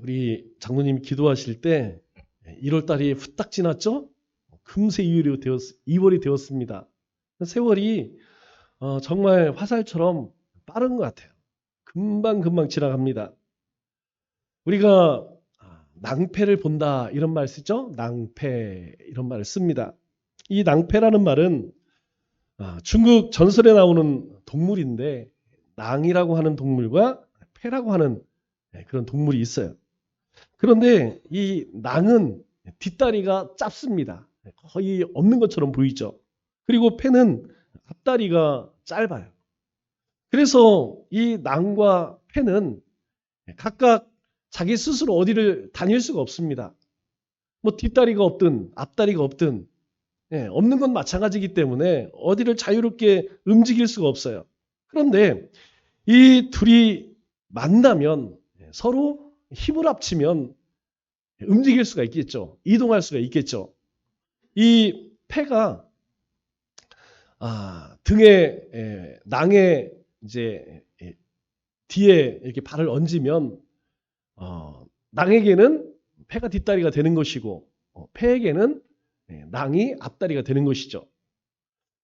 우리 장로님 기도하실 때 1월 달이 후딱 지났죠? 금세 2월이 되었습니다. 세월이 정말 화살처럼 빠른 것 같아요. 금방 지나갑니다. 우리가 낭패를 본다 이런 말 쓰죠? 낭패 이런 말을 씁니다. 이 낭패라는 말은 중국 전설에 나오는 동물인데 낭이라고 하는 동물과 패라고 하는 그런 동물이 있어요. 그런데 이 낭은 뒷다리가 짧습니다. 거의 없는 것처럼 보이죠. 그리고 패는 앞다리가 짧아요. 그래서 이 낭과 패는 각각 자기 스스로 어디를 다닐 수가 없습니다. 뭐 뒷다리가 없든 앞다리가 없든 없는 건 마찬가지이기 때문에 어디를 자유롭게 움직일 수가 없어요. 그런데 이 둘이 만나면 서로 힘을 합치면 움직일 수가 있겠죠. 이동할 수가 있겠죠. 이 패가 등에 낭에 이제 뒤에 이렇게 발을 얹으면 낭에게는 패가 뒷다리가 되는 것이고 패에게는 낭이 앞다리가 되는 것이죠.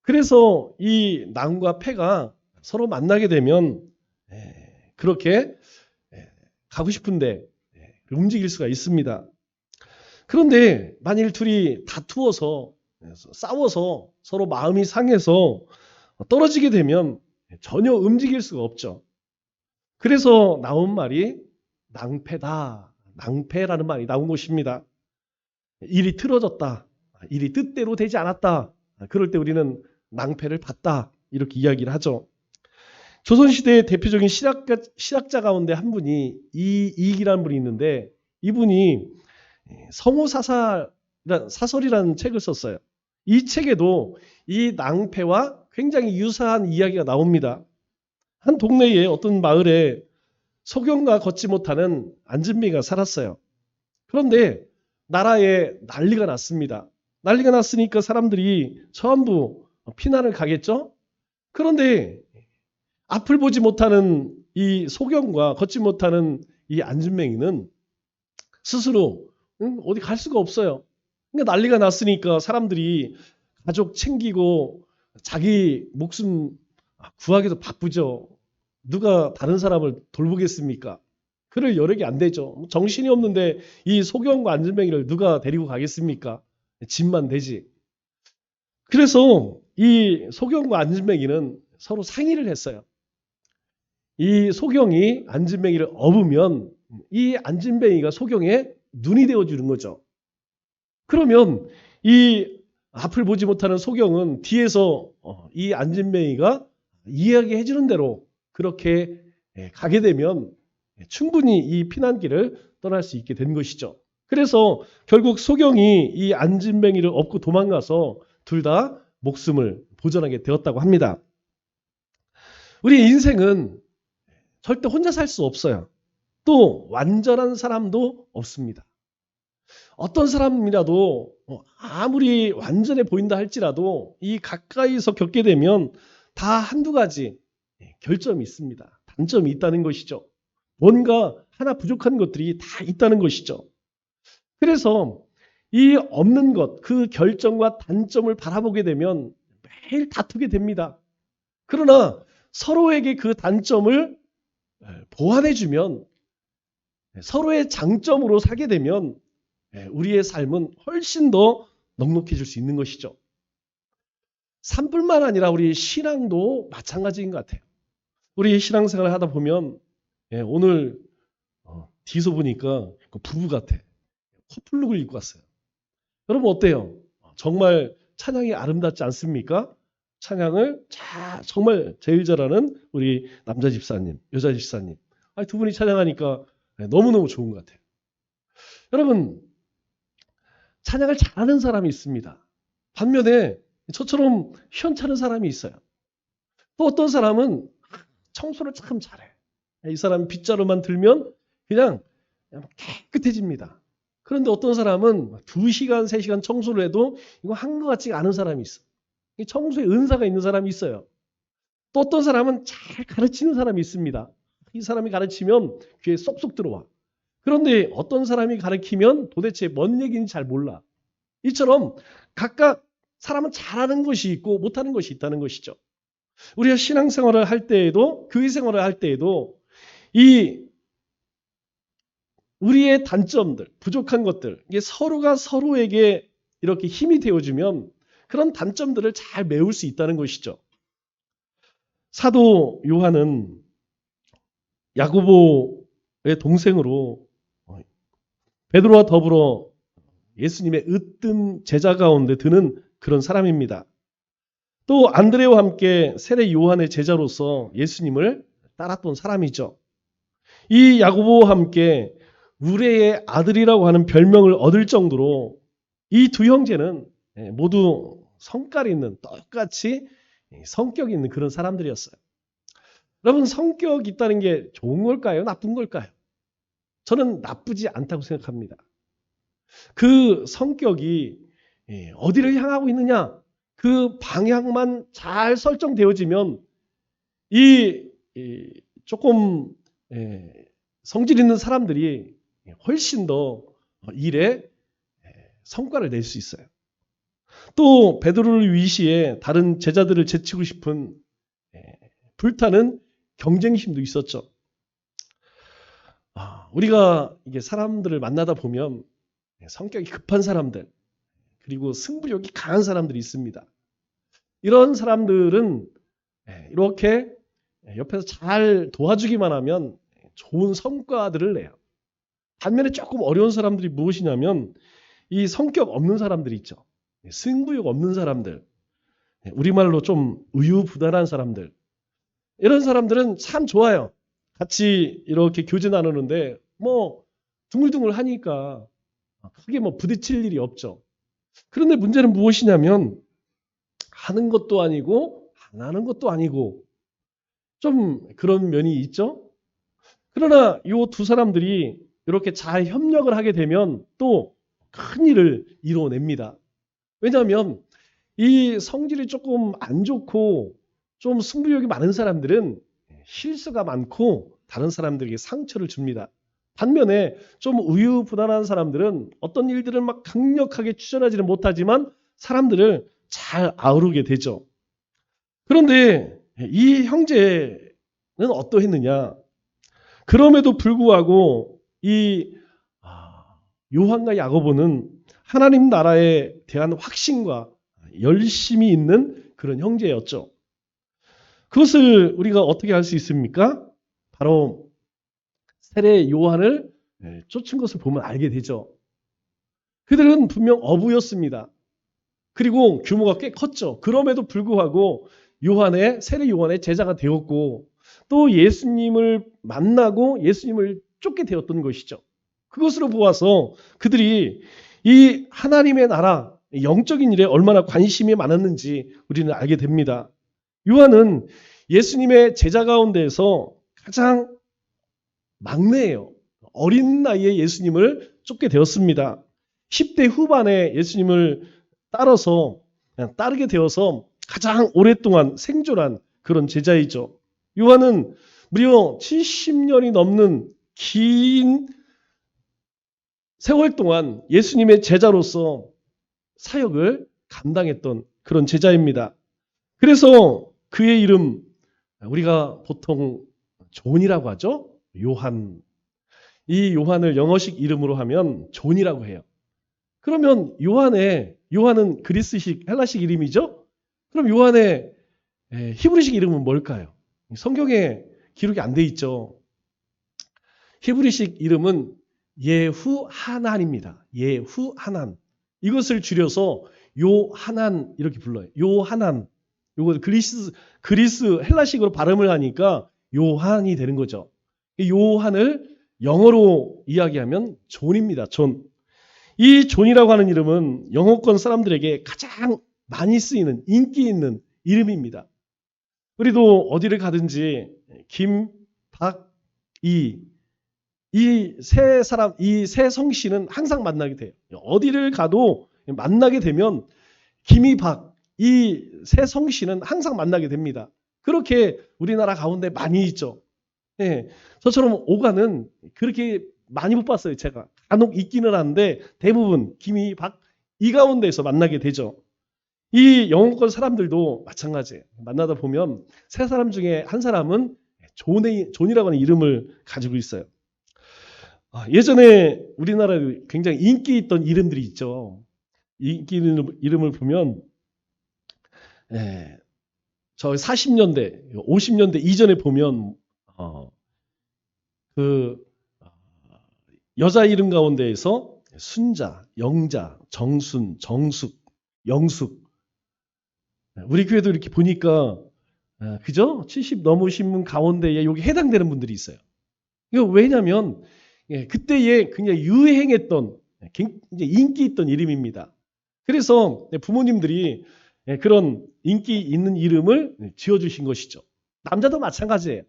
그래서 이 낭과 패가 서로 만나게 되면 그렇게 가고 싶은데 움직일 수가 있습니다. 그런데 만일 둘이 다투어서 싸워서 서로 마음이 상해서 떨어지게 되면 전혀 움직일 수가 없죠. 그래서 나온 말이 낭패다. 낭패라는 말이 나온 것입니다. 일이 틀어졌다. 일이 뜻대로 되지 않았다. 그럴 때 우리는 낭패를 봤다. 이렇게 이야기를 하죠. 조선시대의 대표적인 실학자 가운데 한 분이 이익이라는 분이 있는데 이분이 성호사설이라는 책을 썼어요. 이 책에도 이 낭패와 굉장히 유사한 이야기가 나옵니다. 한 동네에 어떤 마을에 소경과 걷지 못하는 안진뱅이가 살았어요. 그런데 나라에 난리가 났습니다. 난리가 났으니까 사람들이 전부 피난을 가겠죠? 그런데 앞을 보지 못하는 이 소경과 걷지 못하는 이 안진뱅이는 스스로 어디 갈 수가 없어요. 그러니까 난리가 났으니까 사람들이 가족 챙기고 자기 목숨 구하기도 바쁘죠. 누가 다른 사람을 돌보겠습니까? 그럴 여력이 안 되죠. 정신이 없는데 이 소경과 안진뱅이를 누가 데리고 가겠습니까? 짐만 되지. 그래서 이 소경과 안진뱅이는 서로 상의를 했어요. 이 소경이 안진뱅이를 업으면 이 안진뱅이가 소경의 눈이 되어주는 거죠. 그러면 이 앞을 보지 못하는 소경은 뒤에서 이 안진뱅이가 이야기해 주는 대로 그렇게 가게 되면 충분히 이 피난길을 떠날 수 있게 된 것이죠. 그래서 결국 소경이 이 안진뱅이를 업고 도망가서 둘 다 목숨을 보존하게 되었다고 합니다. 우리 인생은 절대 혼자 살 수 없어요. 또 완전한 사람도 없습니다. 어떤 사람이라도 아무리 완전해 보인다 할지라도 이 가까이서 겪게 되면 다 한두 가지 결점이 있습니다. 단점이 있다는 것이죠. 뭔가 하나 부족한 것들이 다 있다는 것이죠. 그래서 이 없는 것, 그 결점과 단점을 바라보게 되면 매일 다투게 됩니다. 그러나 서로에게 그 단점을 보완해주면 서로의 장점으로 살게 되면 우리의 삶은 훨씬 더 넉넉해질 수 있는 것이죠. 삶뿐만 아니라 우리 신앙도 마찬가지인 것 같아요. 우리 신앙생활을 하다 보면 오늘 뒤에서 보니까 부부 같아. 커플룩을 입고 왔어요. 여러분 어때요? 정말 찬양이 아름답지 않습니까? 찬양을 정말 제일 잘하는 우리 남자 집사님, 여자 집사님. 두 분이 찬양하니까 너무너무 좋은 것 같아요. 여러분 찬양을 잘하는 사람이 있습니다. 반면에 저처럼 현찮은 사람이 있어요. 또 어떤 사람은 청소를 참 잘해. 이 사람 빗자루만 들면 그냥 깨끗해집니다. 그런데 어떤 사람은 2시간, 3시간 청소를 해도 이거 한 것 같지가 않은 사람이 있어. 청소에 은사가 있는 사람이 있어요. 또 어떤 사람은 잘 가르치는 사람이 있습니다. 이 사람이 가르치면 귀에 쏙쏙 들어와. 그런데 어떤 사람이 가르치면 도대체 뭔 얘기인지 잘 몰라. 이처럼 각각 사람은 잘하는 것이 있고 못하는 것이 있다는 것이죠. 우리가 신앙생활을 할 때에도, 교회 생활을 할 때에도 이 우리의 단점들, 부족한 것들, 이게 서로가 서로에게 이렇게 힘이 되어주면 그런 단점들을 잘 메울 수 있다는 것이죠. 사도 요한은 야고보의 동생으로 베드로와 더불어 예수님의 으뜸 제자 가운데 드는 그런 사람입니다. 또 안드레와 함께 세례 요한의 제자로서 예수님을 따랐던 사람이죠. 이 야고보와 함께 우레의 아들이라고 하는 별명을 얻을 정도로 이 두 형제는 모두 성깔이 있는, 똑같이 성격이 있는 그런 사람들이었어요. 여러분, 성격이 있다는 게 좋은 걸까요? 나쁜 걸까요? 저는 나쁘지 않다고 생각합니다. 그 성격이 어디를 향하고 있느냐, 그 방향만 잘 설정되어지면 이 조금 성질 있는 사람들이 훨씬 더 일에 성과를 낼 수 있어요. 또 베드로를 위시해 다른 제자들을 제치고 싶은 불타는 경쟁심도 있었죠. 우리가 이게 사람들을 만나다 보면 성격이 급한 사람들, 그리고 승부욕이 강한 사람들이 있습니다. 이런 사람들은 이렇게 옆에서 잘 도와주기만 하면 좋은 성과들을 내요. 반면에 조금 어려운 사람들이 무엇이냐면 이 성격 없는 사람들이 있죠. 승부욕 없는 사람들, 우리말로 좀 우유부단한 사람들. 이런 사람들은 참 좋아요. 같이 이렇게 교제 나누는데 뭐 둥글둥글 하니까 크게 뭐 부딪힐 일이 없죠. 그런데 문제는 무엇이냐면 하는 것도 아니고 안 하는 것도 아니고 좀 그런 면이 있죠. 그러나 이 두 사람들이 이렇게 잘 협력을 하게 되면 또 큰 일을 이뤄냅니다. 왜냐하면 이 성질이 조금 안 좋고 좀 승부욕이 많은 사람들은 실수가 많고 다른 사람들에게 상처를 줍니다. 반면에 좀 우유부단한 사람들은 어떤 일들을 막 강력하게 추진하지는 못하지만 사람들을 잘 아우르게 되죠. 그런데 이 형제는 어떠했느냐? 그럼에도 불구하고 이 요한과 야고보는 하나님 나라에 대한 확신과 열심이 있는 그런 형제였죠. 그것을 우리가 어떻게 알 수 있습니까? 바로 세례 요한을 쫓은 것을 보면 알게 되죠. 그들은 분명 어부였습니다. 그리고 규모가 꽤 컸죠. 그럼에도 불구하고 세례 요한의 제자가 되었고 또 예수님을 만나고 예수님을 쫓게 되었던 것이죠. 그것으로 보아서 그들이 이 하나님의 나라, 영적인 일에 얼마나 관심이 많았는지 우리는 알게 됩니다. 요한은 예수님의 제자 가운데에서 가장 막내예요. 어린 나이에 예수님을 쫓게 되었습니다. 10대 후반에 예수님을 따르게 되어서 가장 오랫동안 생존한 그런 제자이죠. 요한은 무려 70년이 넘는 긴 세월 동안 예수님의 제자로서 사역을 감당했던 그런 제자입니다. 그래서 그의 이름, 우리가 보통 존이라고 하죠. 요한. 이 요한을 영어식 이름으로 하면 존이라고 해요. 그러면 요한은 그리스식, 헬라식 이름이죠? 그럼 요한의 히브리식 이름은 뭘까요? 성경에 기록이 안 돼 있죠. 히브리식 이름은 예후하난입니다. 예후하난. 이것을 줄여서 요하난 이렇게 불러요. 요하난. 이거 그리스 헬라식으로 발음을 하니까 요한이 되는 거죠. 요한을 영어로 이야기하면 존입니다. 존. 이 존이라고 하는 이름은 영어권 사람들에게 가장 많이 쓰이는 인기 있는 이름입니다. 우리도 어디를 가든지 김, 박, 이 세 성씨는 항상 만나게 돼요. 어디를 가도 만나게 되면 김이 박, 이 세 성씨는 항상 만나게 됩니다. 그렇게 우리나라 가운데 많이 있죠. 저처럼 오가는 그렇게 많이 못 봤어요. 제가 간혹 있기는 한데 대부분 김이 이 가운데에서 만나게 되죠. 이 영어권 사람들도 마찬가지예요. 만나다 보면 세 사람 중에 한 사람은 존이라고 하는 이름을 가지고 있어요. 예전에 우리나라에 굉장히 인기 있던 이름들이 있죠. 인기 있는 이름을 보면 저 40년대, 50년대 이전에 보면 그 여자 이름 가운데에서 순자, 영자, 정순, 정숙, 영숙. 우리 교회도 이렇게 보니까 그죠? 70 넘으신 분 가운데에 여기 해당되는 분들이 있어요. 이거 왜냐면 그때에 굉장히 유행했던 굉장히 인기 있던 이름입니다. 그래서 부모님들이 그런 인기 있는 이름을 지어주신 것이죠. 남자도 마찬가지예요.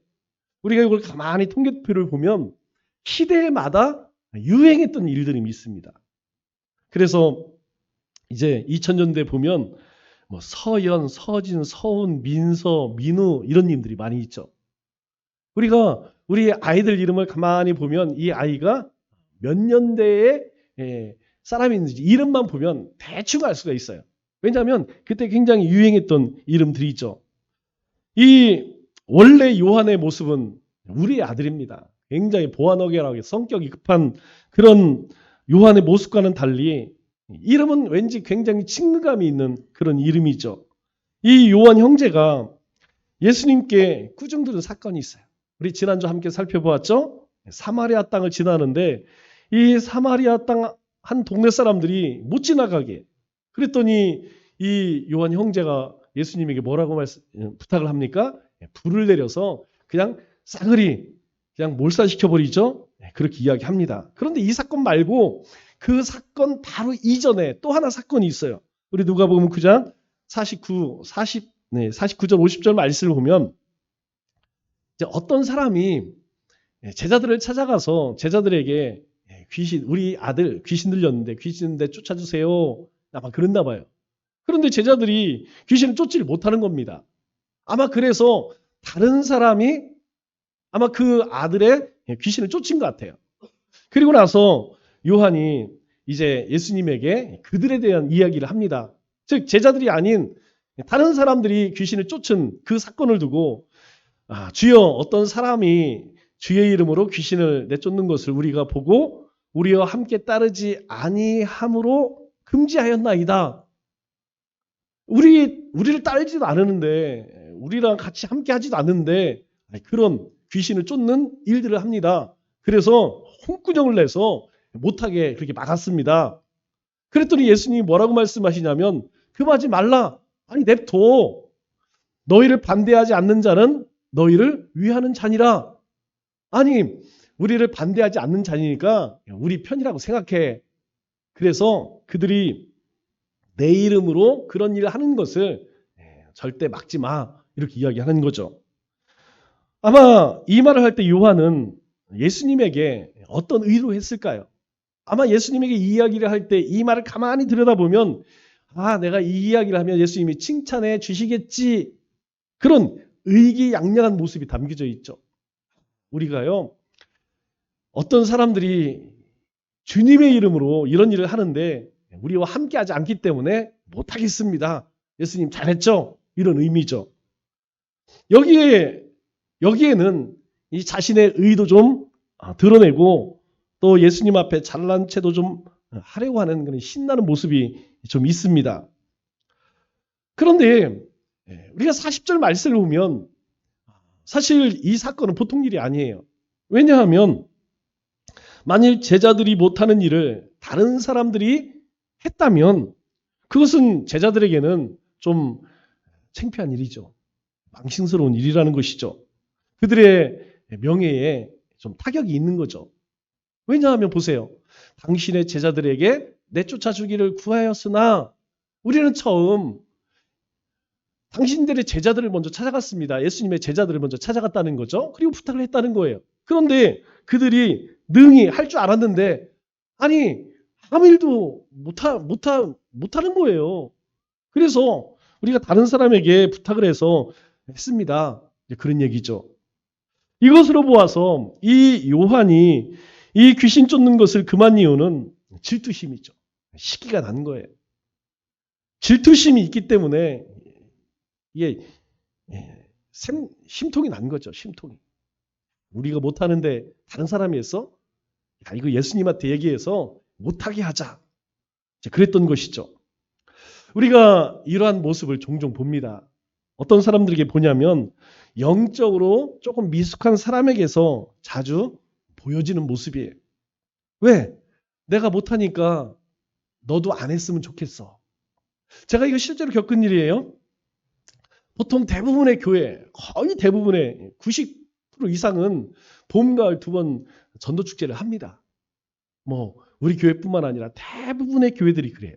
우리가 이걸 가만히 통계표를 보면 시대마다 유행했던 일들이 있습니다. 그래서 이제 2000년대 보면 뭐 서연, 서진, 서운, 민서, 민우 이런 님들이 많이 있죠. 우리가 우리 아이들 이름을 가만히 보면 이 아이가 몇 년대의 사람이 있는지 이름만 보면 대충 알 수가 있어요. 왜냐하면 그때 굉장히 유행했던 이름들이 있죠. 이 원래 요한의 모습은 우리의 아들입니다. 굉장히 보안어결하게 성격이 급한 그런 요한의 모습과는 달리 이름은 왠지 굉장히 친근감이 있는 그런 이름이죠. 이 요한 형제가 예수님께 꾸중 들은 사건이 있어요. 우리 지난주 함께 살펴보았죠? 사마리아 땅을 지나는데 이 사마리아 땅 한 동네 사람들이 못 지나가게 그랬더니 이 요한 형제가 예수님에게 뭐라고 부탁을 합니까? 불을 내려서 그냥 싸그리 그냥 몰살시켜버리죠. 그렇게 이야기합니다. 그런데 이 사건 말고 그 사건 바로 이전에 또 하나 사건이 있어요. 우리 누가복음 9장 49절 50절 말씀을 보면 이제 어떤 사람이 제자들을 찾아가서 제자들에게 우리 아들 귀신 들렸는데 귀신인데 쫓아주세요. 아마 그랬나 봐요. 그런데 제자들이 귀신을 쫓지를 못하는 겁니다. 아마 그래서 다른 사람이 아마 그 아들의 귀신을 쫓은 것 같아요. 그리고 나서 요한이 이제 예수님에게 그들에 대한 이야기를 합니다. 즉 제자들이 아닌 다른 사람들이 귀신을 쫓은 그 사건을 두고 주여 어떤 사람이 주의 이름으로 귀신을 내쫓는 것을 우리가 보고 우리와 함께 따르지 아니함으로 금지하였나이다. 우리를 따르지도 않았는데 우리랑 같이 함께 하지도 않는데 그런 귀신을 쫓는 일들을 합니다. 그래서 홍구정을 내서 못하게 그렇게 막았습니다. 그랬더니 예수님이 뭐라고 말씀하시냐면 금하지 말라. 아니 냅둬. 너희를 반대하지 않는 자는 너희를 위하는 자니라. 아니 우리를 반대하지 않는 자니까 우리 편이라고 생각해. 그래서 그들이 내 이름으로 그런 일을 하는 것을 절대 막지 마. 이렇게 이야기하는 거죠. 아마 이 말을 할 때 요한은 예수님에게 어떤 의도로 했을까요? 아마 예수님에게 이 이야기를 할 때 이 말을 가만히 들여다보면 내가 이 이야기를 하면 예수님이 칭찬해 주시겠지. 그런 의기양양한 모습이 담겨져 있죠. 우리가요. 어떤 사람들이 주님의 이름으로 이런 일을 하는데 우리와 함께하지 않기 때문에 못하겠습니다. 예수님 잘했죠? 이런 의미죠. 여기에는 이 자신의 의도 좀 드러내고 또 예수님 앞에 잘난 체도 좀 하려고 하는 그런 신나는 모습이 좀 있습니다. 그런데 우리가 40절 말씀을 보면 사실 이 사건은 보통 일이 아니에요. 왜냐하면 만일 제자들이 못하는 일을 다른 사람들이 했다면 그것은 제자들에게는 좀 창피한 일이죠. 망신스러운 일이라는 것이죠. 그들의 명예에 좀 타격이 있는 거죠. 왜냐하면 보세요. 당신의 제자들에게 내쫓아 주기를 구하였으나 우리는 처음 당신들의 제자들을 먼저 찾아갔습니다. 예수님의 제자들을 먼저 찾아갔다는 거죠. 그리고 부탁을 했다는 거예요. 그런데 그들이 능히 할 줄 알았는데 아니 아무 일도 못하는 거예요. 그래서 우리가 다른 사람에게 부탁을 해서 했습니다. 그런 얘기죠. 이것으로 보아서 이 요한이 이 귀신 쫓는 것을 금한 이유는 질투심이죠. 시기가 난 거예요. 질투심이 있기 때문에 이게 심통이 난 거죠. 심통이. 우리가 못하는데 다른 사람이 했어? 야, 이거 예수님한테 얘기해서 못하게 하자. 그랬던 것이죠. 우리가 이러한 모습을 종종 봅니다. 어떤 사람들에게 보냐면 영적으로 조금 미숙한 사람에게서 자주 보여지는 모습이에요. 왜? 내가 못하니까 너도 안 했으면 좋겠어. 제가 이거 실제로 겪은 일이에요. 보통 대부분의 교회, 거의 대부분의 90% 이상은 봄, 가을 두 번 전도축제를 합니다. 우리 교회뿐만 아니라 대부분의 교회들이 그래요.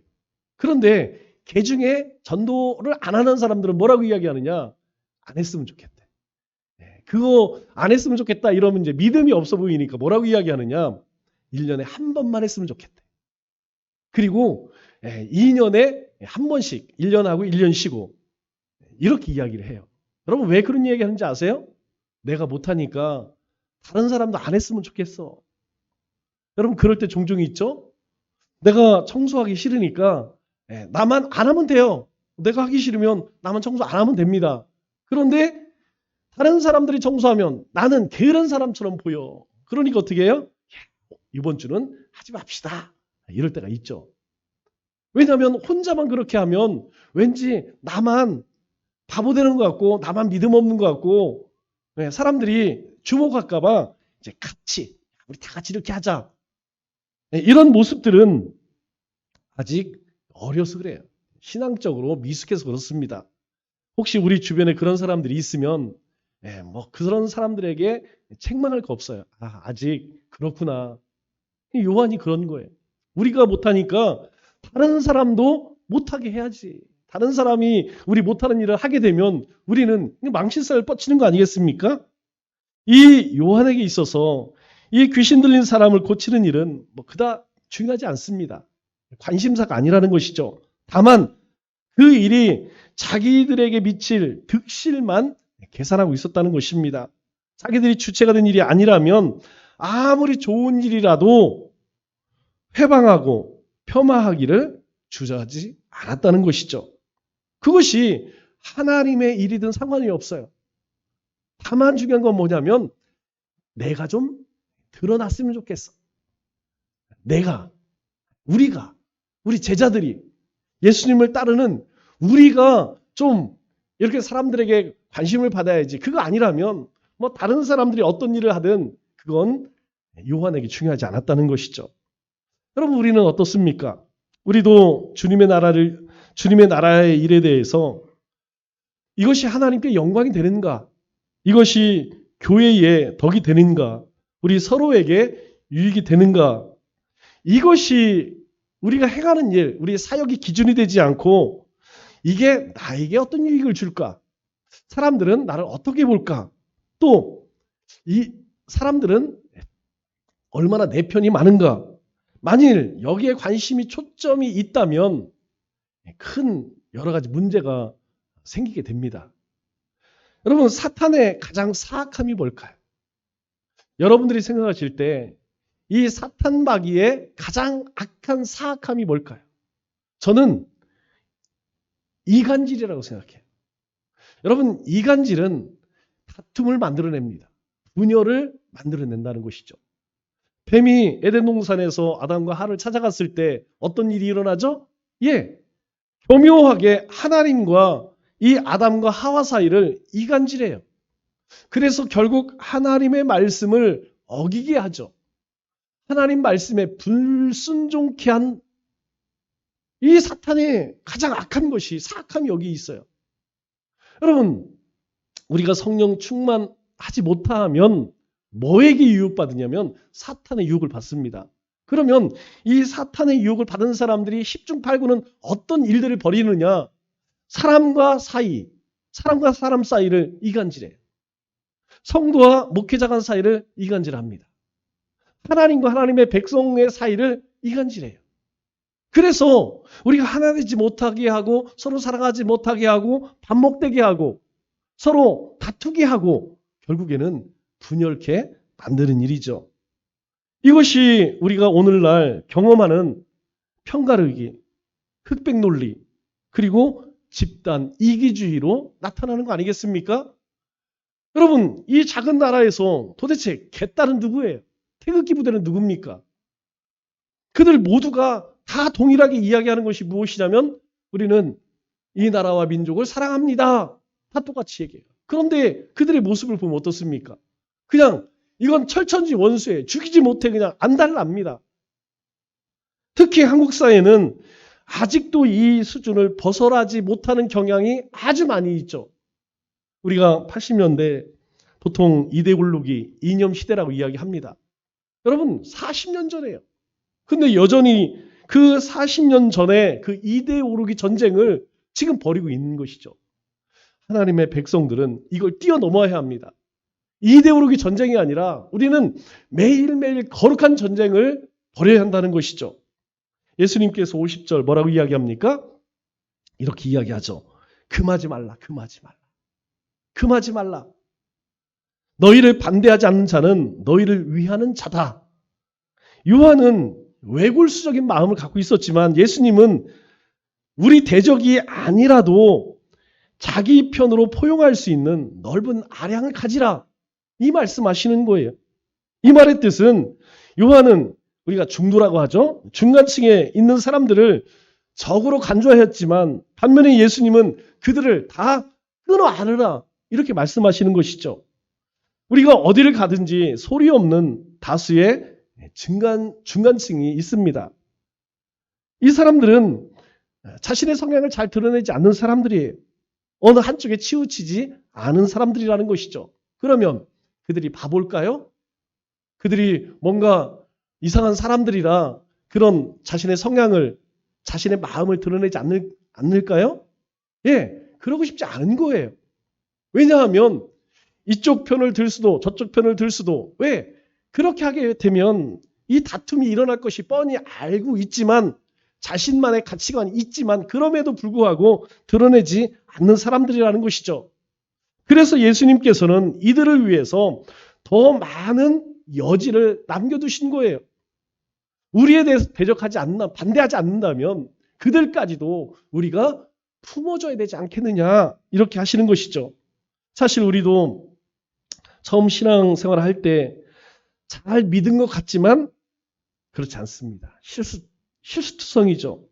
그런데 그 중에 전도를 안 하는 사람들은 뭐라고 이야기하느냐? 안 했으면 좋겠대. 그거 안 했으면 좋겠다 이러면 이제 믿음이 없어 보이니까 뭐라고 이야기하느냐? 1년에 한 번만 했으면 좋겠대. 그리고 2년에 한 번씩 1년 하고 1년 쉬고 이렇게 이야기를 해요. 여러분 왜 그런 이야기 하는지 아세요? 내가 못하니까 다른 사람도 안 했으면 좋겠어. 여러분 그럴 때 종종 있죠? 내가 청소하기 싫으니까 나만 안 하면 돼요. 내가 하기 싫으면 나만 청소 안 하면 됩니다. 그런데 다른 사람들이 청소하면 나는 게으른 사람처럼 보여. 그러니까 어떻게 해요? 이번 주는 하지 맙시다. 이럴 때가 있죠. 왜냐하면 혼자만 그렇게 하면 왠지 나만 바보 되는 것 같고 나만 믿음 없는 것 같고 사람들이 주목할까 봐 이제 같이 우리 다 같이 이렇게 하자. 이런 모습들은 아직 어려서 그래요. 신앙적으로 미숙해서 그렇습니다. 혹시 우리 주변에 그런 사람들이 있으면 그런 사람들에게 책망할 거 없어요. 아직 그렇구나. 요한이 그런 거예요. 우리가 못하니까 다른 사람도 못하게 해야지. 다른 사람이 우리 못하는 일을 하게 되면 우리는 망신살을 뻗치는 거 아니겠습니까? 이 요한에게 있어서 이 귀신 들린 사람을 고치는 일은 그다 중요하지 않습니다. 관심사가 아니라는 것이죠. 다만 그 일이 자기들에게 미칠 득실만 계산하고 있었다는 것입니다. 자기들이 주체가 된 일이 아니라면 아무리 좋은 일이라도 회방하고 폄하하기를 주저하지 않았다는 것이죠. 그것이 하나님의 일이든 상관이 없어요. 다만 중요한 건 뭐냐면 내가 좀 드러났으면 좋겠어. 우리 제자들이 예수님을 따르는 우리가 좀 이렇게 사람들에게 관심을 받아야지. 그거 아니라면 다른 사람들이 어떤 일을 하든 그건 요한에게 중요하지 않았다는 것이죠. 여러분 우리는 어떻습니까? 우리도 주님의 나라의 일에 대해서 이것이 하나님께 영광이 되는가? 이것이 교회의 덕이 되는가? 우리 서로에게 유익이 되는가? 이것이 우리가 행하는 일, 우리의 사역이 기준이 되지 않고 이게 나에게 어떤 유익을 줄까? 사람들은 나를 어떻게 볼까? 또 이 사람들은 얼마나 내 편이 많은가? 만일 여기에 관심이 초점이 있다면 큰 여러 가지 문제가 생기게 됩니다. 여러분 사탄의 가장 사악함이 뭘까요? 여러분들이 생각하실 때 이 사탄 마귀의 가장 악한 사악함이 뭘까요? 저는 이간질이라고 생각해요. 여러분 이간질은 다툼을 만들어냅니다. 분열을 만들어낸다는 것이죠. 뱀이 에덴 동산에서 아담과 하와를 찾아갔을 때 어떤 일이 일어나죠? 교묘하게 하나님과 이 아담과 하와 사이를 이간질해요. 그래서 결국 하나님의 말씀을 어기게 하죠. 하나님 말씀에 불순종케 한 이 사탄의 가장 악한 것이 사악함이 여기 있어요. 여러분 우리가 성령 충만하지 못하면 뭐에게 유혹받으냐면 사탄의 유혹을 받습니다. 그러면 이 사탄의 유혹을 받은 사람들이 10중 8구는 어떤 일들을 벌이느냐? 사람과 사람 사이를 이간질해요. 성도와 목회자 간 사이를 이간질합니다. 하나님과 하나님의 백성의 사이를 이간질해요. 그래서 우리가 하나 되지 못하게 하고 서로 사랑하지 못하게 하고 반목되게 하고 서로 다투게 하고 결국에는 분열케 만드는 일이죠. 이것이 우리가 오늘날 경험하는 편가르기, 흑백 논리, 그리고 집단 이기주의로 나타나는 거 아니겠습니까? 여러분, 이 작은 나라에서 도대체 개딸은 누구예요? 태극기 부대는 누굽니까? 그들 모두가 다 동일하게 이야기하는 것이 무엇이냐면 우리는 이 나라와 민족을 사랑합니다. 다 똑같이 얘기해요. 그런데 그들의 모습을 보면 어떻습니까? 그냥 이건 철천지 원수에 죽이지 못해 그냥 안달납니다. 특히 한국 사회는 아직도 이 수준을 벗어나지 못하는 경향이 아주 많이 있죠. 우리가 80년대 보통 이데올로기, 이념 시대라고 이야기합니다. 여러분 40년 전에요. 근데 여전히 그 40년 전에 그 이데올로기 전쟁을 지금 벌이고 있는 것이죠. 하나님의 백성들은 이걸 뛰어넘어야 합니다. 이데올로기 전쟁이 아니라 우리는 매일매일 거룩한 전쟁을 벌여야 한다는 것이죠. 예수님께서 50절 뭐라고 이야기합니까? 이렇게 이야기하죠. 금하지 말라, 금하지 말라. 금하지 말라. 너희를 반대하지 않는 자는 너희를 위하는 자다. 요한은 외골수적인 마음을 갖고 있었지만 예수님은 우리 대적이 아니라도 자기 편으로 포용할 수 있는 넓은 아량을 가지라. 이 말씀하시는 거예요. 이 말의 뜻은 요한은 우리가 중도라고 하죠. 중간층에 있는 사람들을 적으로 간주하였지만 반면에 예수님은 그들을 다 끊어 안으라. 이렇게 말씀하시는 것이죠. 우리가 어디를 가든지 소리 없는 다수의 중간층이 있습니다. 이 사람들은 자신의 성향을 잘 드러내지 않는 사람들이에요. 어느 한쪽에 치우치지 않은 사람들이라는 것이죠. 그러면 그들이 바볼까요? 그들이 뭔가 이상한 사람들이라 그런 자신의 성향을, 자신의 마음을 드러내지 않을까요? 예, 그러고 싶지 않은 거예요. 왜냐하면 이쪽 편을 들 수도 저쪽 편을 들 수도 왜? 그렇게 하게 되면 이 다툼이 일어날 것이 뻔히 알고 있지만 자신만의 가치관이 있지만 그럼에도 불구하고 드러내지 않는 사람들이라는 것이죠. 그래서 예수님께서는 이들을 위해서 더 많은 여지를 남겨두신 거예요. 우리에 대해서 대적하지 않나, 반대하지 않는다면 그들까지도 우리가 품어줘야 되지 않겠느냐 이렇게 하시는 것이죠. 사실 우리도 처음 신앙생활을 할 때 잘 믿은 것 같지만 그렇지 않습니다. 실수투성이죠.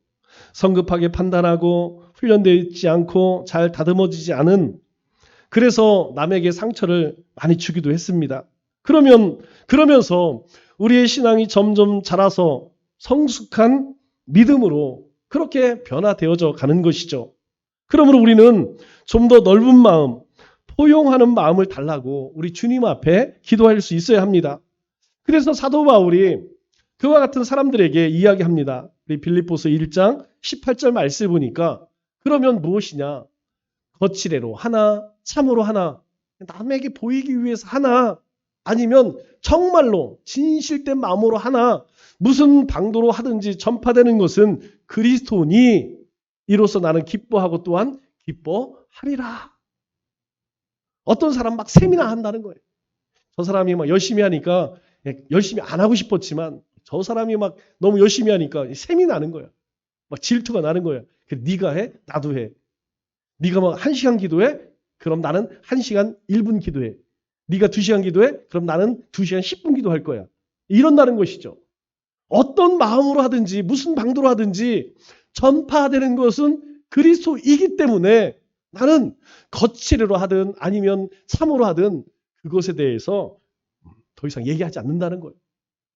성급하게 판단하고 훈련되어 있지 않고 잘 다듬어지지 않은, 그래서 남에게 상처를 많이 주기도 했습니다. 그러면서 우리의 신앙이 점점 자라서 성숙한 믿음으로 그렇게 변화되어져 가는 것이죠. 그러므로 우리는 좀 더 넓은 마음, 포용하는 마음을 달라고 우리 주님 앞에 기도할 수 있어야 합니다. 그래서 사도 바울이 그와 같은 사람들에게 이야기합니다. 우리 빌립보서 1장 18절 말씀을 보니까 그러면 무엇이냐? 거칠애로 하나, 참으로 하나, 남에게 보이기 위해서 하나, 아니면 정말로 진실된 마음으로 하나, 무슨 방도로 하든지 전파되는 것은 그리스도니 이로써 나는 기뻐하고 또한 기뻐하리라. 어떤 사람 막 세미나 한다는 거예요. 저 사람이 막 열심히 하니까 열심히 안 하고 싶었지만 저 사람이 막 너무 열심히 하니까 셈이 나는 거야. 막 질투가 나는 거야. 네가 해? 나도 해. 네가 막 1시간 기도해? 그럼 나는 1시간 1분 기도해. 네가 2시간 기도해? 그럼 나는 2시간 10분 기도할 거야. 이런다는 것이죠. 어떤 마음으로 하든지 무슨 방도로 하든지 전파되는 것은 그리스도이기 때문에 나는 거칠애로 하든 아니면 참으로 하든 그것에 대해서 더 이상 얘기하지 않는다는 거예요.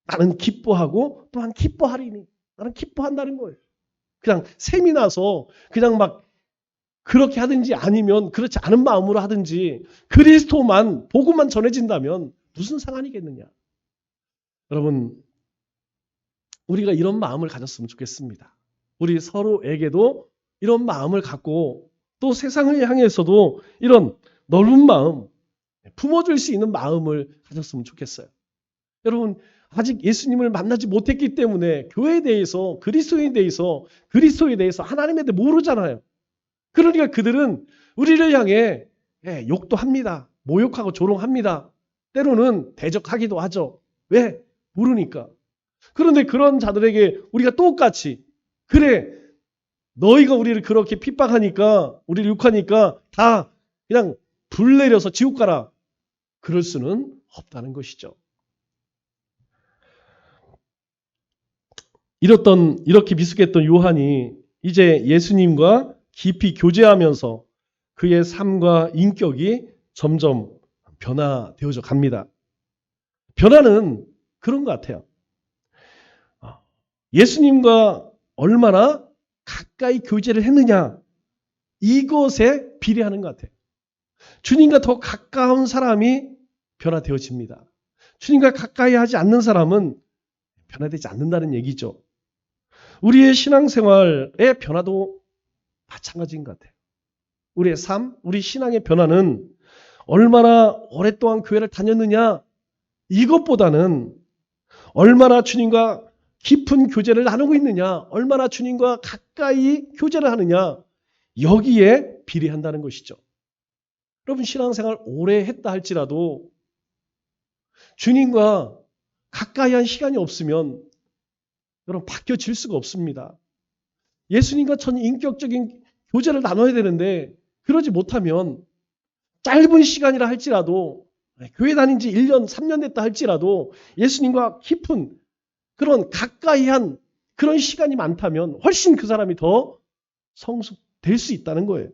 나는 기뻐하고 또한 기뻐하리니. 나는 기뻐한다는 거예요. 그냥 셈이 나서 그냥 막 그렇게 하든지 아니면 그렇지 않은 마음으로 하든지 그리스도만 복음만 전해진다면 무슨 상관이겠느냐. 여러분, 우리가 이런 마음을 가졌으면 좋겠습니다. 우리 서로에게도 이런 마음을 갖고 또 세상을 향해서도 이런 넓은 마음, 품어줄 수 있는 마음을 가졌으면 좋겠어요. 여러분, 아직 예수님을 만나지 못했기 때문에 교회에 대해서, 그리스도에 대해서 하나님에 대해 모르잖아요. 그러니까 그들은 우리를 향해 욕도 합니다. 모욕하고 조롱합니다. 때로는 대적하기도 하죠. 왜? 모르니까. 그런데 그런 자들에게 우리가 똑같이 그래 너희가 우리를 그렇게 핍박하니까 우리를 욕하니까 다 그냥 불 내려서 지옥 가라. 그럴 수는 없다는 것이죠. 이렇게 미숙했던 요한이 이제 예수님과 깊이 교제하면서 그의 삶과 인격이 점점 변화되어져 갑니다. 변화는 그런 것 같아요. 예수님과 얼마나 가까이 교제를 했느냐 이것에 비례하는 것 같아요. 주님과 더 가까운 사람이 변화되어집니다. 주님과 가까이 하지 않는 사람은 변화되지 않는다는 얘기죠. 우리의 신앙생활의 변화도 마찬가지인 것 같아요. 우리의 삶, 우리 신앙의 변화는 얼마나 오랫동안 교회를 다녔느냐 이것보다는 얼마나 주님과 깊은 교제를 나누고 있느냐, 얼마나 주님과 가까이 교제를 하느냐 여기에 비례한다는 것이죠. 여러분 신앙생활 오래 했다 할지라도 주님과 가까이 한 시간이 없으면 여러분 바뀌어질 수가 없습니다. 예수님과 전 인격적인 교제를 나눠야 되는데 그러지 못하면 짧은 시간이라 할지라도 교회 다닌 지 1년, 3년 됐다 할지라도 예수님과 깊은 그런 가까이 한 그런 시간이 많다면 훨씬 그 사람이 더 성숙될 수 있다는 거예요.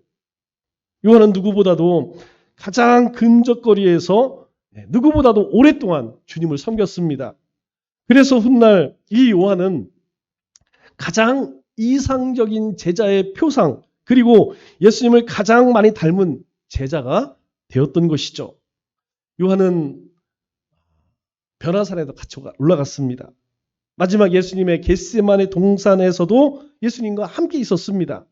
요한은 누구보다도 가장 근접거리에서 누구보다도 오랫동안 주님을 섬겼습니다. 그래서 훗날 이 요한은 가장 이상적인 제자의 표상 그리고 예수님을 가장 많이 닮은 제자가 되었던 것이죠. 요한은 변화산에도 같이 올라갔습니다. 마지막 예수님의 겟세마네 동산에서도 예수님과 함께 있었습니다.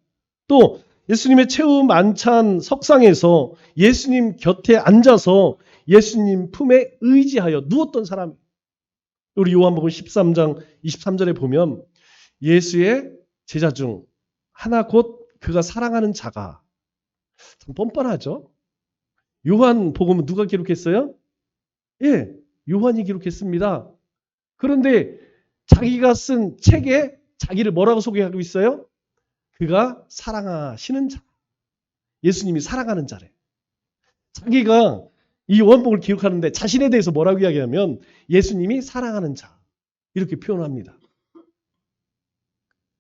또 예수님의 최후 만찬 석상에서 예수님 곁에 앉아서 예수님 품에 의지하여 누웠던 사람. 우리 요한복음 13장 23절에 보면 예수의 제자 중 하나 곧 그가 사랑하는 자가 참 뻔뻔하죠. 요한복음은 누가 기록했어요? 예, 요한이 기록했습니다. 그런데 자기가 쓴 책에 자기를 뭐라고 소개하고 있어요? 그가 사랑하시는 자. 예수님이 사랑하는 자래. 자기가 이 요한복음을 기록하는데 자신에 대해서 뭐라고 이야기하면 예수님이 사랑하는 자. 이렇게 표현합니다.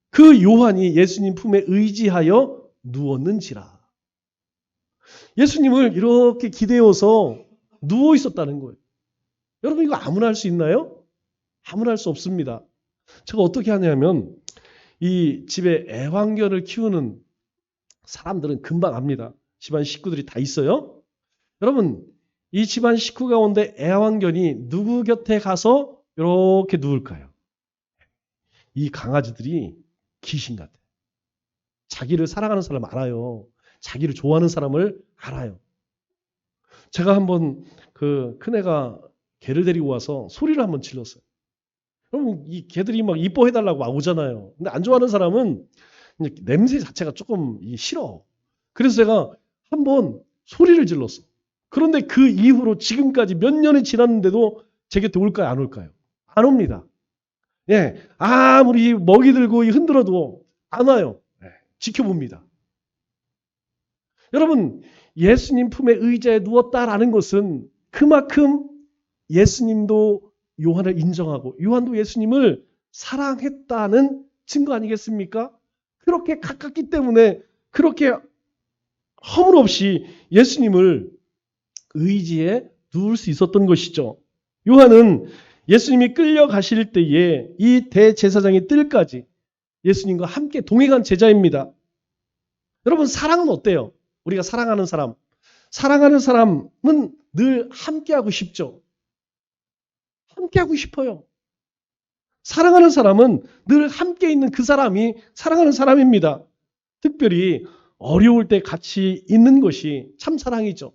그 요한이 예수님 품에 의지하여 누웠는지라. 예수님을 이렇게 기대어서 누워 있었다는 거예요. 여러분 이거 아무나 할 수 있나요? 아무나 할 수 없습니다. 제가 어떻게 하냐면 이 집에 애완견을 키우는 사람들은 금방 압니다. 집안 식구들이 다 있어요. 여러분 이 집안 식구 가운데 애완견이 누구 곁에 가서 이렇게 누울까요? 이 강아지들이 귀신 같아요. 자기를 사랑하는 사람 알아요. 자기를 좋아하는 사람을 알아요. 제가 한번 그 큰애가 개를 데리고 와서 소리를 한번 질렀어요. 그럼 이 개들이 막 이뻐해달라고 막 오잖아요. 근데 안 좋아하는 사람은 냄새 자체가 조금 싫어. 그래서 제가 한번 소리를 질렀어. 그런데 그 이후로 지금까지 몇 년이 지났는데도 제 곁에 올까요? 안 올까요? 안 옵니다. 예, 아무리 먹이 들고 흔들어도 안 와요. 예, 지켜봅니다. 여러분, 예수님 품에 의자에 누웠다라는 것은 그만큼 예수님도 요한을 인정하고 요한도 예수님을 사랑했다는 증거 아니겠습니까? 그렇게 가깝기 때문에 그렇게 허물없이 예수님을 의지에 누울 수 있었던 것이죠. 요한은 예수님이 끌려가실 때에 이 대제사장의 뜰까지 예수님과 함께 동행한 제자입니다. 여러분 사랑은 어때요? 우리가 사랑하는 사람. 사랑하는 사람은 늘 함께하고 싶죠. 함께하고 싶어요. 사랑하는 사람은 늘 함께 있는 그 사람이 사랑하는 사람입니다. 특별히 어려울 때 같이 있는 것이 참 사랑이죠.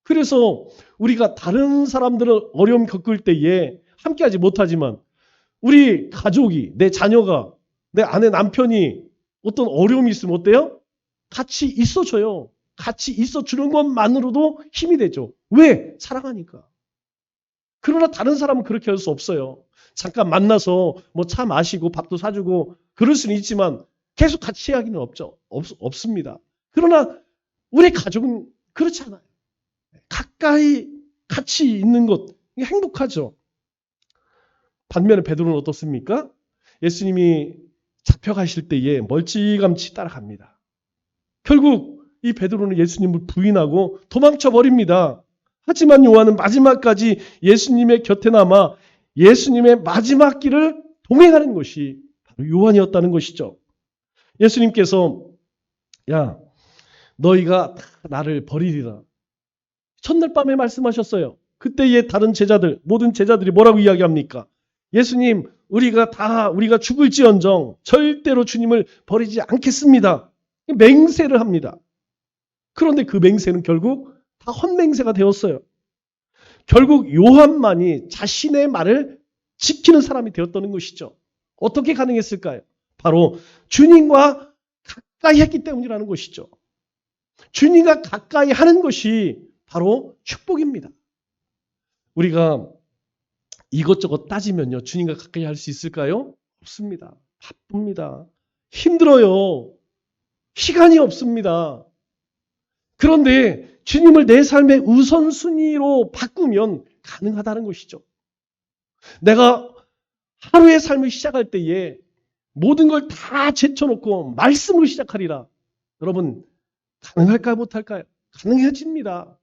그래서 우리가 다른 사람들은 어려움 겪을 때에 함께하지 못하지만 우리 가족이, 내 자녀가, 내 아내 남편이 어떤 어려움이 있으면 어때요? 같이 있어줘요. 같이 있어주는 것만으로도 힘이 되죠. 왜? 사랑하니까. 그러나 다른 사람은 그렇게 할 수 없어요. 잠깐 만나서 뭐 차 마시고 밥도 사주고 그럴 수는 있지만 계속 같이 하기는 없습니다. 그러나 우리 가족은 그렇지 않아요. 가까이 같이 있는 것 이게 행복하죠. 반면에 베드로는 어떻습니까? 예수님이 잡혀가실 때에 멀찌감치 따라갑니다. 결국 이 베드로는 예수님을 부인하고 도망쳐 버립니다. 하지만 요한은 마지막까지 예수님의 곁에 남아 예수님의 마지막 길을 동행하는 것이 바로 요한이었다는 것이죠. 예수님께서 야 너희가 다 나를 버리리라. 첫날 밤에 말씀하셨어요. 그때의 다른 제자들, 모든 제자들이 뭐라고 이야기합니까? 예수님, 우리가 죽을지언정 절대로 주님을 버리지 않겠습니다. 맹세를 합니다. 그런데 그 맹세는 결국 다 헛맹세가 되었어요. 결국 요한만이 자신의 말을 지키는 사람이 되었다는 것이죠. 어떻게 가능했을까요? 바로 주님과 가까이 했기 때문이라는 것이죠. 주님과 가까이 하는 것이 바로 축복입니다. 우리가 이것저것 따지면요. 주님과 가까이 할 수 있을까요? 없습니다. 바쁩니다. 힘들어요. 시간이 없습니다. 그런데 주님을 내 삶의 우선순위로 바꾸면 가능하다는 것이죠. 내가 하루의 삶을 시작할 때에 모든 걸 다 제쳐놓고 말씀으로 시작하리라. 여러분 가능할까요? 못할까요? 가능해집니다.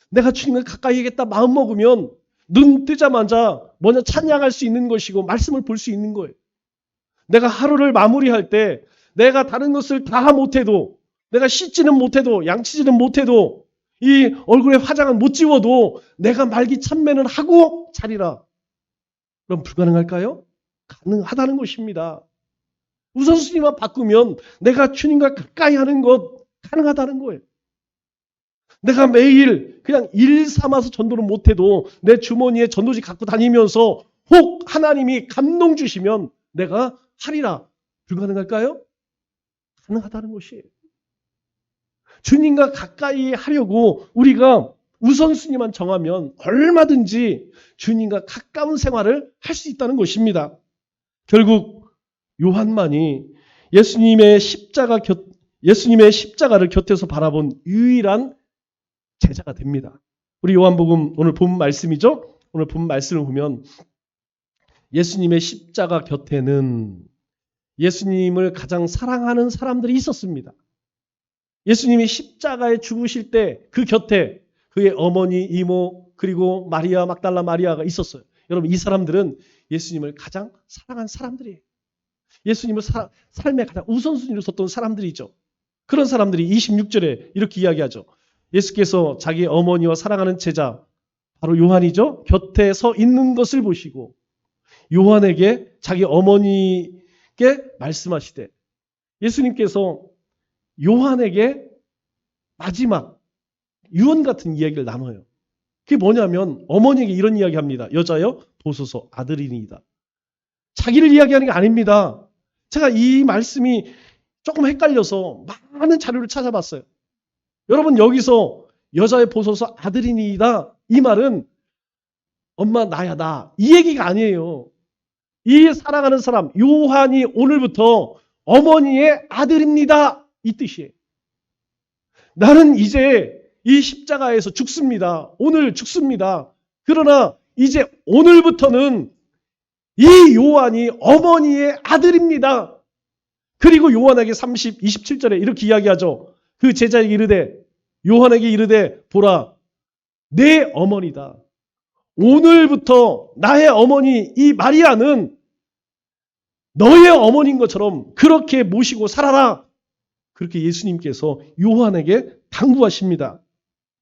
내가 주님과 가까이 하겠다 마음 먹으면 눈 뜨자마자 먼저 찬양할 수 있는 것이고 말씀을 볼 수 있는 거예요. 내가 하루를 마무리할 때 내가 다른 것을 다 못해도 내가 씻지는 못해도 양치지는 못해도 이 얼굴에 화장은 못 지워도 내가 말기 참매는 하고 자리라. 그럼 불가능할까요? 가능하다는 것입니다. 우선순위만 바꾸면 내가 주님과 가까이 하는 것 가능하다는 거예요. 내가 매일 그냥 일 삼아서 전도를 못해도 내 주머니에 전도지 갖고 다니면서 혹 하나님이 감동 주시면 내가 하리라. 불가능할까요? 가능하다는 것이에요. 주님과 가까이 하려고 우리가 우선순위만 정하면 얼마든지 주님과 가까운 생활을 할 수 있다는 것입니다. 결국 요한만이 예수님의 십자가를 곁에서 바라본 유일한 제자가 됩니다. 우리 요한복음 오늘 본 말씀이죠? 오늘 본 말씀을 보면 예수님의 십자가 곁에는 예수님을 가장 사랑하는 사람들이 있었습니다. 예수님이 십자가에 죽으실 때 그 곁에 그의 어머니, 이모, 그리고 마리아, 막달라 마리아가 있었어요. 여러분 이 사람들은 예수님을 가장 사랑한 사람들이에요. 예수님을 삶의 가장 우선순위로 섰던 사람들이죠. 그런 사람들이 26절에 이렇게 이야기하죠. 예수께서 자기 어머니와 사랑하는 제자 바로 요한이죠. 곁에 서 있는 것을 보시고 요한에게 자기 어머니께 말씀하시되 예수님께서 요한에게 마지막 유언 같은 이야기를 나눠요. 그게 뭐냐면 어머니에게 이런 이야기합니다. 여자여 보소서 아들이니이다. 자기를 이야기하는 게 아닙니다. 제가 이 말씀이 조금 헷갈려서 많은 자료를 찾아봤어요. 여러분 여기서 여자의 보소서 아들이니이다. 이 말은 엄마 나야 나. 이 얘기가 아니에요. 이 사랑하는 사람 요한이 오늘부터 어머니의 아들입니다. 이 뜻이에요. 나는 이제 이 십자가에서 죽습니다. 오늘 죽습니다. 그러나 이제 오늘부터는 이 요한이 어머니의 아들입니다. 그리고 요한에게 27절에 이렇게 이야기하죠. 그 제자에게 이르되 요한에게 이르되 보라 내 어머니다. 오늘부터 나의 어머니 이 마리아는 너의 어머니인 것처럼 그렇게 모시고 살아라. 그렇게 예수님께서 요한에게 당부하십니다.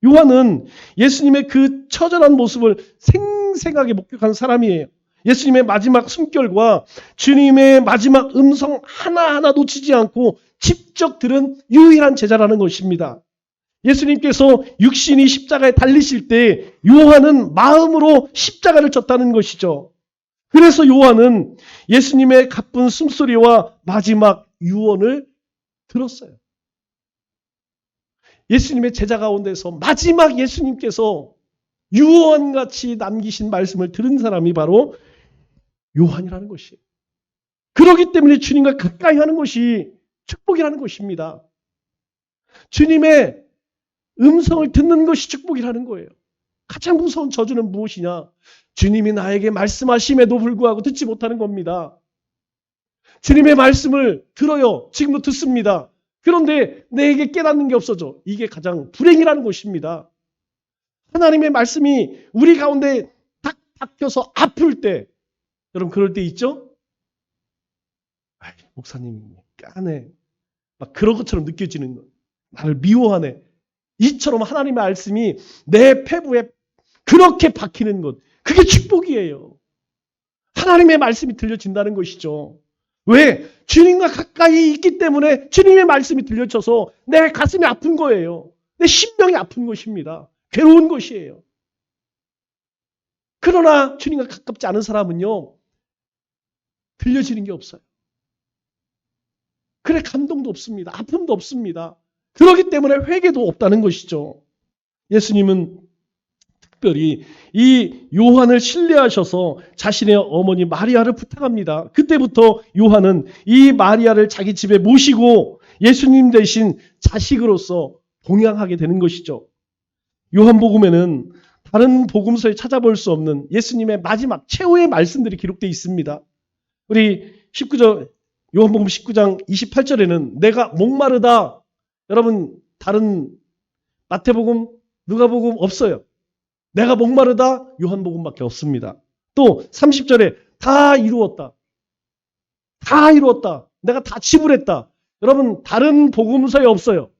요한은 예수님의 그 처절한 모습을 생생하게 목격한 사람이에요. 예수님의 마지막 숨결과 주님의 마지막 음성 하나하나 놓치지 않고 직접 들은 유일한 제자라는 것입니다. 예수님께서 육신이 십자가에 달리실 때 요한은 마음으로 십자가를 졌다는 것이죠. 그래서 요한은 예수님의 가쁜 숨소리와 마지막 유언을 들었어요. 예수님의 제자 가운데서 마지막 예수님께서 유언같이 남기신 말씀을 들은 사람이 바로 요한이라는 것이에요. 그렇기 때문에 주님과 가까이 하는 것이 축복이라는 것입니다. 주님의 음성을 듣는 것이 축복이라는 거예요. 가장 무서운 저주는 무엇이냐? 주님이 나에게 말씀하심에도 불구하고 듣지 못하는 겁니다. 주님의 말씀을 들어요. 지금도 듣습니다. 그런데 내게 깨닫는 게 없어져. 이게 가장 불행이라는 것입니다. 하나님의 말씀이 우리 가운데 딱 박혀서 아플 때, 여러분 그럴 때 있죠? 목사님 까네. 막 그런 것처럼 느껴지는 거. 나를 미워하네. 이처럼 하나님의 말씀이 내 폐부에 그렇게 박히는 것. 그게 축복이에요. 하나님의 말씀이 들려진다는 것이죠. 왜? 주님과 가까이 있기 때문에 주님의 말씀이 들려져서 내 가슴이 아픈 거예요. 내 심령이 아픈 것입니다. 괴로운 것이에요. 그러나 주님과 가깝지 않은 사람은요, 들려지는 게 없어요. 그래, 감동도 없습니다. 아픔도 없습니다. 그렇기 때문에 회개도 없다는 것이죠. 예수님은 특별히 이 요한을 신뢰하셔서 자신의 어머니 마리아를 부탁합니다. 그때부터 요한은 이 마리아를 자기 집에 모시고 예수님 대신 자식으로서 봉양하게 되는 것이죠. 요한복음에는 다른 복음서에 찾아볼 수 없는 예수님의 마지막 최후의 말씀들이 기록되어 있습니다. 우리 19절, 요한복음 19장 28절에는 내가 목마르다. 여러분 다른 마태복음, 누가복음 없어요. 내가 목마르다. 요한복음밖에 없습니다. 또 30절에 다 이루었다. 다 이루었다. 내가 다 지불했다. 여러분 다른 복음서에 없어요.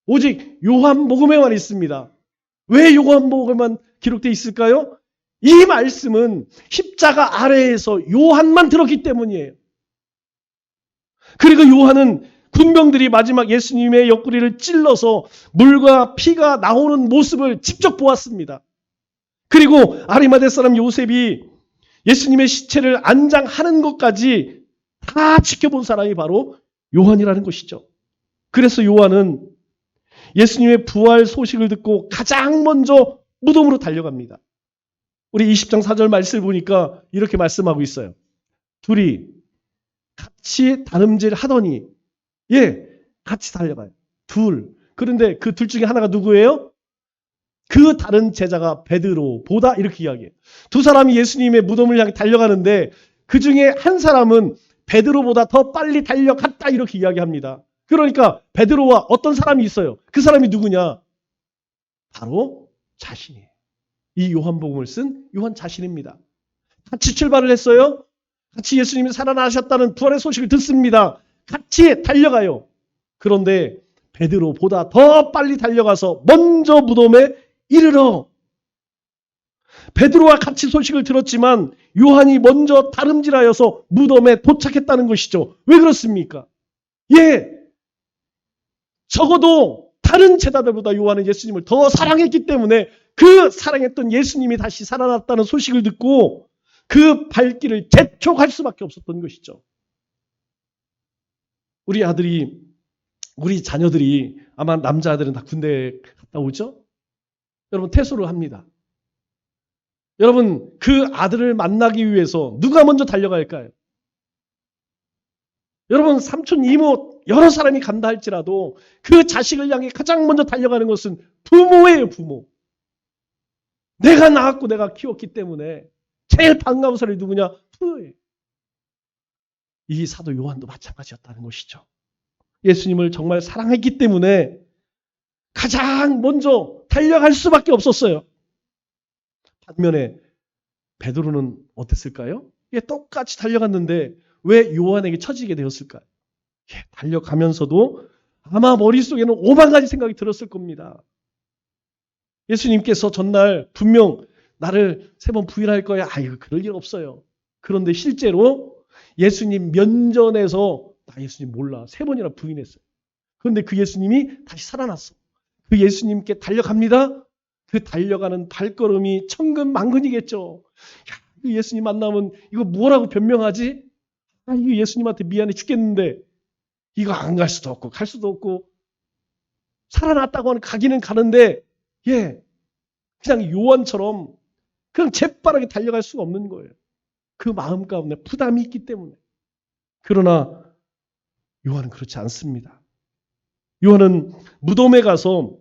오직 요한복음에만 있습니다. 왜 요한복음에만 기록되어 있을까요? 이 말씀은 십자가 아래에서 요한만 들었기 때문이에요. 그리고 요한은 군병들이 마지막 예수님의 옆구리를 찔러서 물과 피가 나오는 모습을 직접 보았습니다. 그리고 아리마대 사람 요셉이 예수님의 시체를 안장하는 것까지 다 지켜본 사람이 바로 요한이라는 것이죠. 그래서 요한은 예수님의 부활 소식을 듣고 가장 먼저 무덤으로 달려갑니다. 우리 20장 4절 말씀을 보니까 이렇게 말씀하고 있어요. 둘이 같이 다름질 하더니 같이 달려가요. 둘. 그런데 그 둘 중에 하나가 누구예요? 그 다른 제자가 베드로보다 이렇게 이야기해요. 두 사람이 예수님의 무덤을 향해 달려가는데 그 중에 한 사람은 베드로보다 더 빨리 달려갔다 이렇게 이야기합니다. 그러니까 베드로와 어떤 사람이 있어요. 그 사람이 누구냐? 바로 자신이에요. 이 요한복음을 쓴 요한 자신입니다. 같이 출발을 했어요. 같이 예수님이 살아나셨다는 부활의 소식을 듣습니다. 같이 달려가요. 그런데 베드로보다 더 빨리 달려가서 먼저 무덤에 이르러 베드로와 같이 소식을 들었지만 요한이 먼저 다름질하여서 무덤에 도착했다는 것이죠. 왜 그렇습니까? 적어도 다른 제자들보다 요한은 예수님을 더 사랑했기 때문에 그 사랑했던 예수님이 다시 살아났다는 소식을 듣고 그 발길을 재촉할 수밖에 없었던 것이죠. 우리 아들이, 우리 자녀들이 아마 남자아들은 다 군대에 갔다 오죠? 여러분 퇴소를 합니다. 여러분 그 아들을 만나기 위해서 누가 먼저 달려갈까요? 여러분 삼촌, 이모 여러 사람이 간다 할지라도 그 자식을 향해 가장 먼저 달려가는 것은 부모예요. 부모. 내가 낳았고 내가 키웠기 때문에 제일 반가운 사람이 누구냐? 부모예요. 이 사도 요한도 마찬가지였다는 것이죠. 예수님을 정말 사랑했기 때문에 가장 먼저 달려갈 수밖에 없었어요. 반면에 베드로는 어땠을까요? 똑같이 달려갔는데 왜 요한에게 처지게 되었을까요? 달려가면서도 아마 머릿속에는 5만 가지 생각이 들었을 겁니다. 예수님께서 전날 분명 나를 3번 부인할 거야. 이거 그럴 일 없어요. 그런데 실제로 예수님 면전에서 나 예수님 몰라. 3번이나 부인했어요. 그런데 그 예수님이 다시 살아났어. 그 예수님께 달려갑니다. 그 달려가는 발걸음이 천근만근이겠죠. 그 예수님 만나면 이거 뭐라고 변명하지? 이거 예수님한테 미안해 죽겠는데 이거 안 갈 수도 없고 갈 수도 없고 살아났다고 하는 가기는 가는데 그냥 요한처럼 그냥 재빠르게 달려갈 수가 없는 거예요. 그 마음 가운데 부담이 있기 때문에. 그러나 요한은 그렇지 않습니다. 요한은 무덤에 가서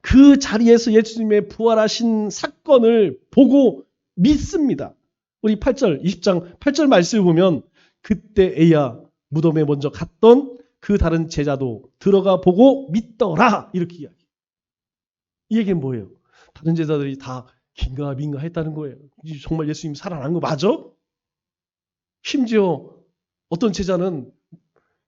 그 자리에서 예수님의 부활하신 사건을 보고 믿습니다. 우리 8절, 20장 8절 말씀을 보면 그때에야 무덤에 먼저 갔던 그 다른 제자도 들어가 보고 믿더라. 이렇게 이야기해요. 이 얘기는 뭐예요? 다른 제자들이 다 긴가민가 했다는 거예요. 정말 예수님이 살아난 거 맞아? 심지어 어떤 제자는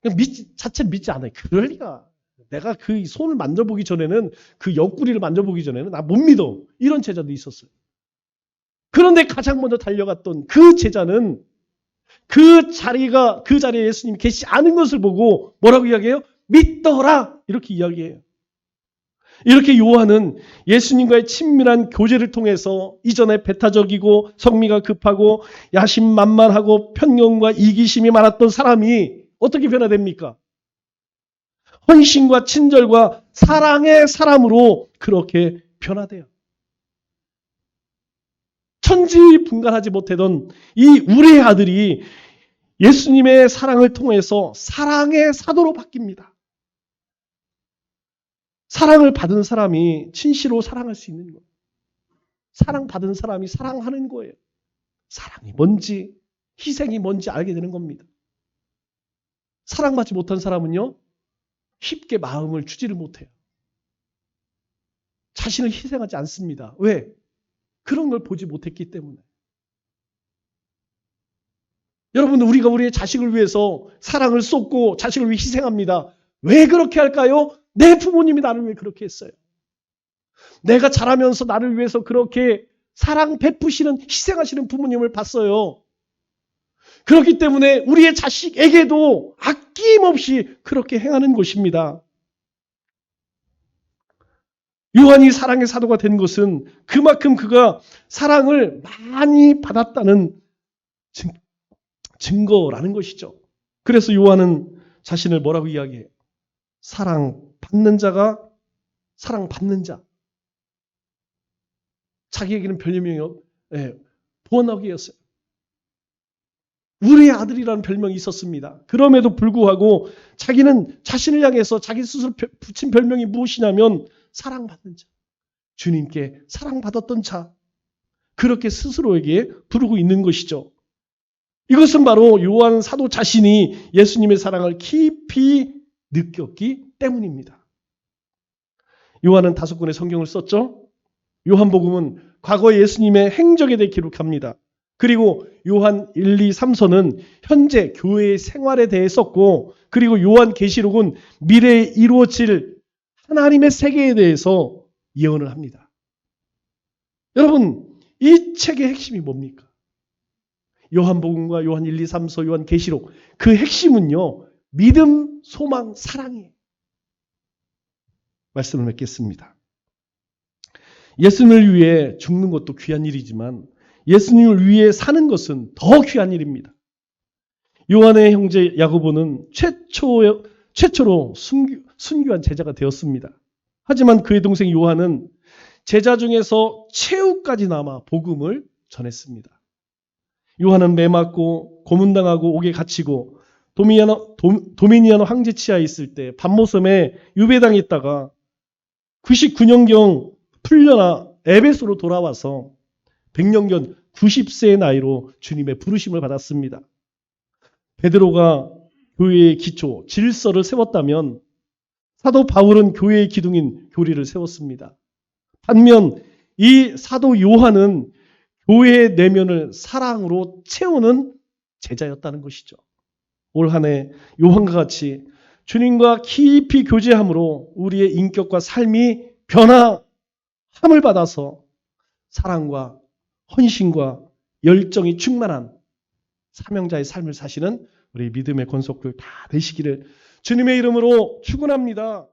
그냥 자체를 믿지 않아요. 그럴 리가. 내가 그 손을 만져보기 전에는, 그 옆구리를 만져보기 전에는 나 못 믿어. 이런 제자도 있었어요. 그런데 가장 먼저 달려갔던 그 제자는 그 자리에 예수님이 계시지 않은 것을 보고 뭐라고 이야기해요? 믿더라. 이렇게 이야기해요. 이렇게 요한은 예수님과의 친밀한 교제를 통해서 이전에 배타적이고 성미가 급하고 야심만만하고 편견과 이기심이 많았던 사람이 어떻게 변화됩니까? 헌신과 친절과 사랑의 사람으로 그렇게 변화돼요. 천지분간하지 못하던 이 우리의 아들이 예수님의 사랑을 통해서 사랑의 사도로 바뀝니다. 사랑을 받은 사람이 진실로 사랑할 수 있는 거예요. 사랑받은 사람이 사랑하는 거예요. 사랑이 뭔지, 희생이 뭔지 알게 되는 겁니다. 사랑받지 못한 사람은요, 쉽게 마음을 주지를 못해요. 자신을 희생하지 않습니다. 왜? 그런 걸 보지 못했기 때문에. 여러분, 우리가 우리의 자식을 위해서 사랑을 쏟고 자식을 위해 희생합니다. 왜 그렇게 할까요? 내 부모님이 나를 위해 그렇게 했어요. 내가 자라면서 나를 위해서 그렇게 사랑 베푸시는, 희생하시는 부모님을 봤어요. 그렇기 때문에 우리의 자식에게도 아낌없이 그렇게 행하는 것입니다. 요한이 사랑의 사도가 된 것은 그만큼 그가 사랑을 많이 받았다는 증거라는 것이죠. 그래서 요한은 자신을 뭐라고 이야기해요? 사랑받는 자가 사랑받는 자. 자기에게는 별명이 보아나기였어요. 우리의 아들이라는 별명이 있었습니다. 그럼에도 불구하고 자기는 자신을 향해서 자기 스스로 붙인 별명이 무엇이냐면 사랑받는 자. 주님께 사랑받았던 자. 그렇게 스스로에게 부르고 있는 것이죠. 이것은 바로 요한 사도 자신이 예수님의 사랑을 깊이 느꼈기 때문입니다. 요한은 5권의 성경을 썼죠. 요한복음은 과거 예수님의 행적에 대해 기록합니다. 그리고 요한 1, 2, 3서는 현재 교회의 생활에 대해 썼고, 그리고 요한계시록은 미래에 이루어질 하나님의 세계에 대해서 예언을 합니다. 여러분, 이 책의 핵심이 뭡니까? 요한복음과 요한 1, 2, 3서, 요한계시록, 그 핵심은요, 믿음, 소망, 사랑이에요. 말씀을 맺겠습니다. 예수님을 위해 죽는 것도 귀한 일이지만 예수님을 위해 사는 것은 더 귀한 일입니다. 요한의 형제 야고보는 최초로 순교한 제자가 되었습니다. 하지만 그의 동생 요한은 제자 중에서 최후까지 남아 복음을 전했습니다. 요한은 매맞고 고문당하고 옥에 갇히고 도미니아노 황제 치하에 있을 때 밤모섬에 유배당했다가 99년경 풀려나 에베소로 돌아와서 100년경 90세의 나이로 주님의 부르심을 받았습니다. 베드로가 교회의 기초, 질서를 세웠다면 사도 바울은 교회의 기둥인 교리를 세웠습니다. 반면 이 사도 요한은 교회의 내면을 사랑으로 채우는 제자였다는 것이죠. 올 한 해 요한과 같이 주님과 깊이 교제함으로 우리의 인격과 삶이 변화함을 받아서 사랑과 헌신과 열정이 충만한 사명자의 삶을 사시는 우리 믿음의 권속들 다 되시기를 주님의 이름으로 축원합니다.